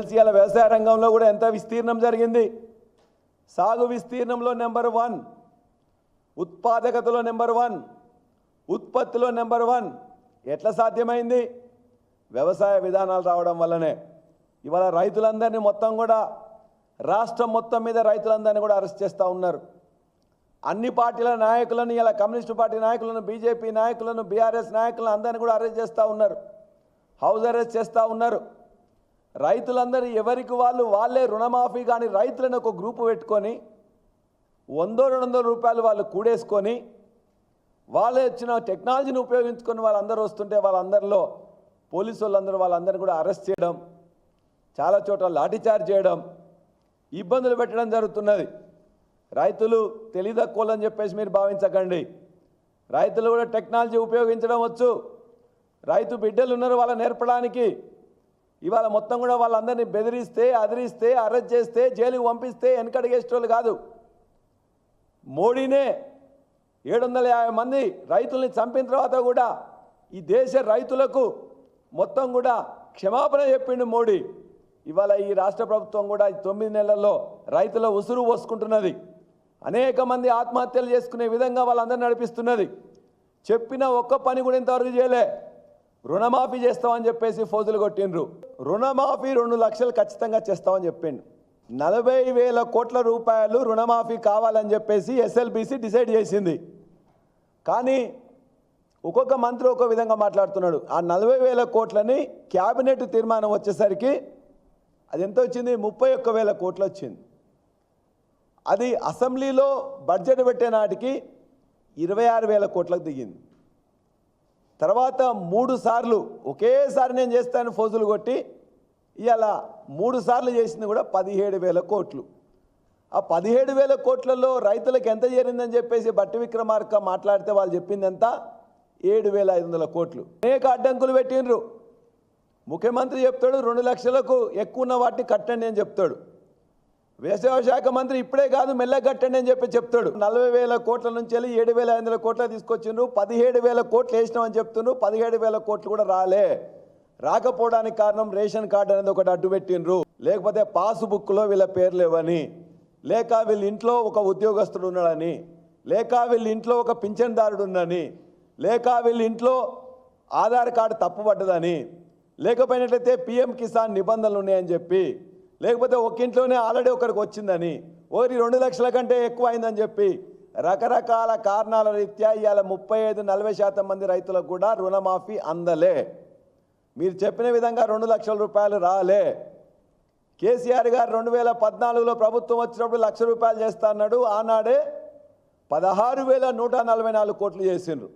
ఇవాళ వ్యవసాయ రంగంలో కూడా ఎంత విస్తీర్ణం జరిగింది. సాగు విస్తీర్ణంలో నెంబర్ 1, ఉత్పాదకతలో నెంబర్ 1, ఉత్పత్తిలో నెంబర్ 1. ఎట్లా సాధ్యమైంది? వ్యవసాయ విధానాలు రావడం వల్లనే. ఇవాళ రైతులందరినీ మొత్తం కూడా రాష్ట్రం మొత్తం మీద రైతులందరినీ కూడా అరెస్ట్ చేస్తూ ఉన్నారు. అన్ని పార్టీల నాయకులను, ఇలా కమ్యూనిస్టు పార్టీ నాయకులను, బీజేపీ నాయకులను, బీఆర్ఎస్ నాయకులను అందరినీ కూడా అరెస్ట్ చేస్తూ ఉన్నారు. హౌస్ అరెస్ట్ చేస్తూ ఉన్నారు. రైతులందరూ ఎవరికి వాళ్ళే రుణమాఫీ కానీ రైతులను ఒక గ్రూపు పెట్టుకొని 100-200 రూపాయలు వాళ్ళు కూడేసుకొని వాళ్ళే వచ్చిన టెక్నాలజీని ఉపయోగించుకొని వాళ్ళందరూ వస్తుంటే వాళ్ళందరిలో పోలీసు వాళ్ళందరూ కూడా అరెస్ట్ చేయడం, చాలా చోట్ల లాఠీచార్జ్ చేయడం, ఇబ్బందులు పెట్టడం జరుగుతున్నది. రైతులు తెలివితక్కువలని చెప్పేసి మీరు భావించకండి. రైతులు కూడా టెక్నాలజీ ఉపయోగించడం వచ్చు. రైతు బిడ్డలు ఉన్నారు వాళ్ళని నేర్పడానికి. ఇవాళ మొత్తం కూడా వాళ్ళందరినీ బెదిరిస్తే, అదిరిస్తే, అరెస్ట్ చేస్తే, జైలుకు పంపిస్తే వెనకడిగేసేటోళ్ళు కాదు. మోడీనే 750 మంది రైతుల్ని చంపిన తర్వాత కూడా ఈ దేశ రైతులకు మొత్తం కూడా క్షమాపణ చెప్పిండు మోడీ. ఇవాళ ఈ రాష్ట్ర ప్రభుత్వం కూడా 9 నెలల్లో రైతుల ఉసురు పోసుకుంటున్నది. అనేక మంది ఆత్మహత్యలు చేసుకునే విధంగా వాళ్ళందరినీ నడిపిస్తున్నది. చెప్పిన ఒక్క పని కూడా ఇంతవరకు చేయలే. రుణమాఫీ చేస్తామని చెప్పేసి ఫోజులు కొట్టిండ్రు. రుణమాఫీ 2 లక్షలు ఖచ్చితంగా చేస్తామని చెప్పిండు. 40,000 కోట్ల రూపాయలు రుణమాఫీ కావాలని చెప్పేసి ఎస్ఎల్బీసీ డిసైడ్ చేసింది. కానీ ఒక్కొక్క మంత్రి ఒక్కొక్క విధంగా మాట్లాడుతున్నాడు. ఆ 40,000 కోట్లని క్యాబినెట్ తీర్మానం వచ్చేసరికి అది ఎంత వచ్చింది? 31,000 కోట్లు వచ్చింది. అది అసెంబ్లీలో బడ్జెట్ పెట్టే నాటికి 26,000 కోట్లకు దిగింది. తర్వాత 3 సార్లు ఒకేసారి నేను చేస్తాను ఫోజులు కొట్టి ఇలా 3 సార్లు చేసింది కూడా 17,000 కోట్లు. ఆ 17,000 కోట్లలో రైతులకు ఎంత చేరిందని చెప్పేసి బట్టి విక్రమార్క మాట్లాడితే వాళ్ళు చెప్పింది ఎంత? 7,500 కోట్లు. అనేక అడ్డంకులు పెట్టిండ్రు. ముఖ్యమంత్రి చెప్తాడు 2 లక్షలకు ఎక్కువ ఉన్న వాటిని కట్టండి అని చెప్తాడు. వ్యవసాయ శాఖ మంత్రి ఇప్పుడే కాదు మెల్లగా కట్టండి అని చెప్తాడు. 40,000 కోట్ల నుంచి వెళ్ళి 7,500 కోట్లు తీసుకొచ్చిండ్రు. 17,000 కోట్లు వేసినామని చెప్తుండ్రు. 17,000 కోట్లు కూడా రాకపోవడానికి కారణం రేషన్ కార్డు అనేది ఒకటి అడ్డు పెట్టిండ్రు, లేకపోతే పాస్బుక్లో వీళ్ళ పేర్లు లేవని, లేక వీళ్ళ ఇంట్లో ఒక ఉద్యోగస్తుడు ఉన్నాడని, లేక వీళ్ళ ఇంట్లో ఒక పింఛన్దారుడు ఉన్నని, లేక వీళ్ళ ఇంట్లో ఆధార్ కార్డు తప్పుపడ్డదని, లేకపోయినట్లయితే పిఎం కిసాన్ నిబంధనలు ఉన్నాయని చెప్పి, లేకపోతే ఒక ఇంట్లోనే ఆల్రెడీ ఒకరికి వచ్చిందని, 2 లక్షల కంటే ఎక్కువ అయిందని చెప్పి రకరకాల కారణాల రీత్యా ఇవాళ 35-40% మంది రైతులకు కూడా రుణమాఫీ అందలే. మీరు చెప్పిన విధంగా 2 లక్షల రూపాయలు రాలే. కేసీఆర్ గారు 2014లో ప్రభుత్వం వచ్చినప్పుడు 1,00,000 రూపాయలు చేస్తా అన్నాడు. ఆనాడే 16,144 కోట్లు చేసిండ్రు.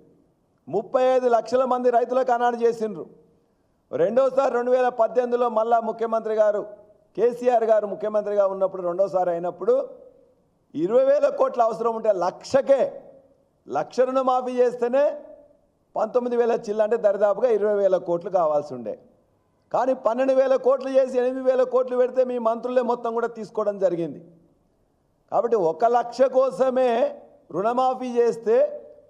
35 లక్షల మంది రైతులకు ఆనాడు చేసిండ్రు. రెండోసారి 2018లో మళ్ళా ముఖ్యమంత్రి గారు కేసీఆర్ గారు ముఖ్యమంత్రిగా ఉన్నప్పుడు రెండోసారి అయినప్పుడు 20,000 కోట్ల అవసరం ఉంటే 1,00,000 రుణమాఫీ చేస్తేనే 19,000 చిల్ల అంటే దరిదాపుగా 20,000 కోట్లు కావాల్సి ఉండే. కానీ 12,000 కోట్లు చేసి 8,000 కోట్లు పెడితే మీ మంత్రులే మొత్తం కూడా తీసుకోవడం జరిగింది. కాబట్టి 1,00,000 కోసమే రుణమాఫీ చేస్తే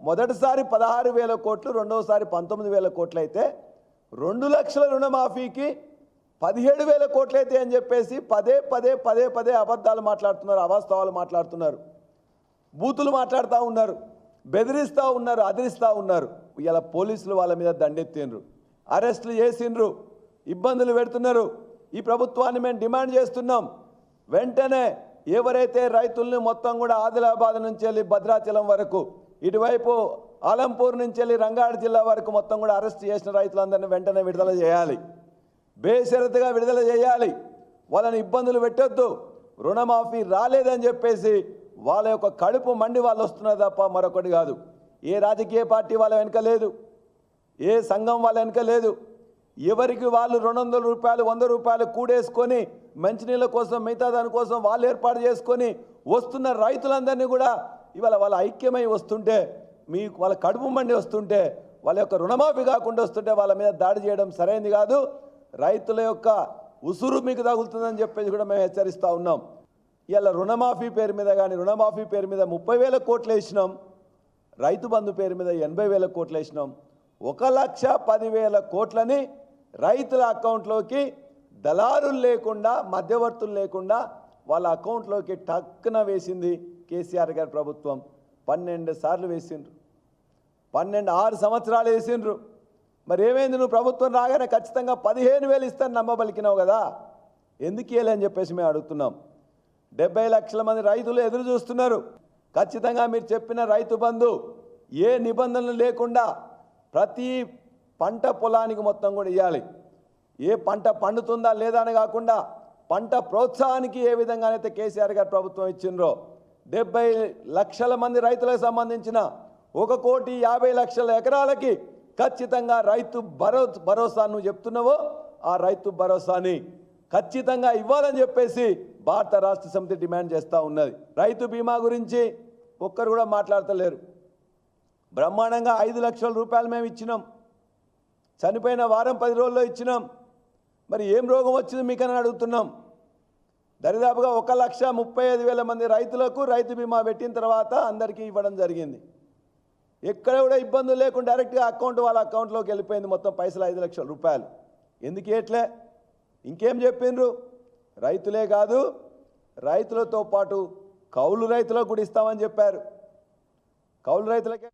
మొదటిసారి 16,000 కోట్లు, రెండోసారి 19,000 కోట్లు అయితే 2 లక్షల రుణమాఫీకి 17,000 కోట్లు అయితే అని చెప్పేసి పదే అబద్ధాలు మాట్లాడుతున్నారు, అవాస్తవాలు మాట్లాడుతున్నారు, బూతులు మాట్లాడుతూ ఉన్నారు, బెదిరిస్తూ ఉన్నారు, అదిరిస్తూ ఉన్నారు. ఇలా పోలీసులు వాళ్ళ మీద దండెత్తిండ్రు, అరెస్టులు చేసిండ్రు, ఇబ్బందులు పెడుతున్నారు. ఈ ప్రభుత్వాన్ని మేము డిమాండ్ చేస్తున్నాం, వెంటనే ఎవరైతే రైతుల్ని మొత్తం కూడా ఆదిలాబాద్ నుంచి వెళ్ళి భద్రాచలం వరకు, ఇటువైపు ఆలంపూర్ నుంచి వెళ్ళి రంగారెడ్డి జిల్లా వరకు మొత్తం కూడా అరెస్ట్ చేసిన రైతులందరినీ వెంటనే విడుదల చేయాలి, బేషరతుగా విడుదల చేయాలి. వాళ్ళని ఇబ్బందులు పెట్టొద్దు. రుణమాఫీ రాలేదని చెప్పేసి వాళ్ళ యొక్క కడుపు మండి వాళ్ళు వస్తున్నారు తప్ప మరొకటి కాదు. ఏ రాజకీయ పార్టీ వాళ్ళ వెనుక లేదు, ఏ సంఘం వాళ్ళ వెనుక లేదు. ఎవరికి వాళ్ళు 200 రూపాయలు 100 రూపాయలు కూడేసుకొని మంచినీళ్ళ కోసం మిగతా దానికోసం వాళ్ళు ఏర్పాటు చేసుకొని వస్తున్న రైతులందరినీ కూడా ఇవాళ వాళ్ళ ఐక్యమై వస్తుంటే, వాళ్ళ కడుపు మండి వస్తుంటే, వాళ్ళ యొక్క రుణమాఫీ కాకుండా వస్తుంటే వాళ్ళ మీద దాడి చేయడం సరైనది కాదు. రైతుల యొక్క ఉసురు మీకు తగులుతుందని చెప్పేసి కూడా మేము హెచ్చరిస్తూ ఉన్నాం. ఇలా రుణమాఫీ పేరు మీద కానీ రుణమాఫీ పేరు మీద 30,000 కోట్లు వేసినాం, రైతు బంధు పేరు మీద 80,000 కోట్లు వేసినాం. 1,10,000 కోట్లని రైతుల అకౌంట్లోకి దళారులు లేకుండా మధ్యవర్తులు లేకుండా వాళ్ళ అకౌంట్లోకి టక్కున వేసింది కేసీఆర్ గారి ప్రభుత్వం. 12 సార్లు వేసిండ్రు, 6 సంవత్సరాలు వేసిండ్రు. మరి ఏమైంది? నువ్వు ప్రభుత్వం రాగానే ఖచ్చితంగా 15,000 ఇస్తాను నమ్మబలికినావు కదా, ఎందుకు ఇవ్వలేని చెప్పేసి మేము అడుగుతున్నాం. 70 లక్షల మంది రైతులు ఎదురు చూస్తున్నారు. ఖచ్చితంగా మీరు చెప్పిన రైతు బంధు ఏ నిబంధనలు లేకుండా ప్రతి పంట పొలానికి మొత్తం కూడా ఇవ్వాలి. ఏ పంట పండుతుందా లేదా అని కాకుండా పంట ప్రోత్సాహానికి ఏ విధంగానైతే కేసీఆర్ గారు ప్రభుత్వం ఇచ్చిండ్రో 70 లక్షల మంది రైతులకు సంబంధించిన 1,50,00,000 ఎకరాలకి ఖచ్చితంగా రైతు భరోసా నువ్వు చెప్తున్నావో ఆ రైతు భరోసాని ఖచ్చితంగా ఇవ్వాలని చెప్పేసి భారత రాష్ట్ర సమితి డిమాండ్ చేస్తూ ఉన్నది. రైతు బీమా గురించి ఒక్కరు కూడా మాట్లాడతలేరు. బ్రహ్మాండంగా 5 లక్షల రూపాయలు మేము ఇచ్చినాం, చనిపోయిన వారం 10 రోజుల్లో ఇచ్చినాం. మరి ఏం రోగం వచ్చింది మీకని అడుగుతున్నాం. దరిదాపుగా 1,35,000 మంది రైతులకు రైతు బీమా పెట్టిన తర్వాత అందరికీ ఇవ్వడం జరిగింది. ఎక్కడ కూడా ఇబ్బందులు లేకుండా డైరెక్ట్గా వాళ్ళ అకౌంట్లోకి వెళ్ళిపోయింది మొత్తం పైసలు 5 లక్షల రూపాయలు. ఎందుకు ఎట్లే? ఇంకేం చెప్పిండ్రు? రైతులే కాదు రైతులతో పాటు కౌలు రైతులకు కూడా ఇస్తామని చెప్పారు. కౌలు రైతులకే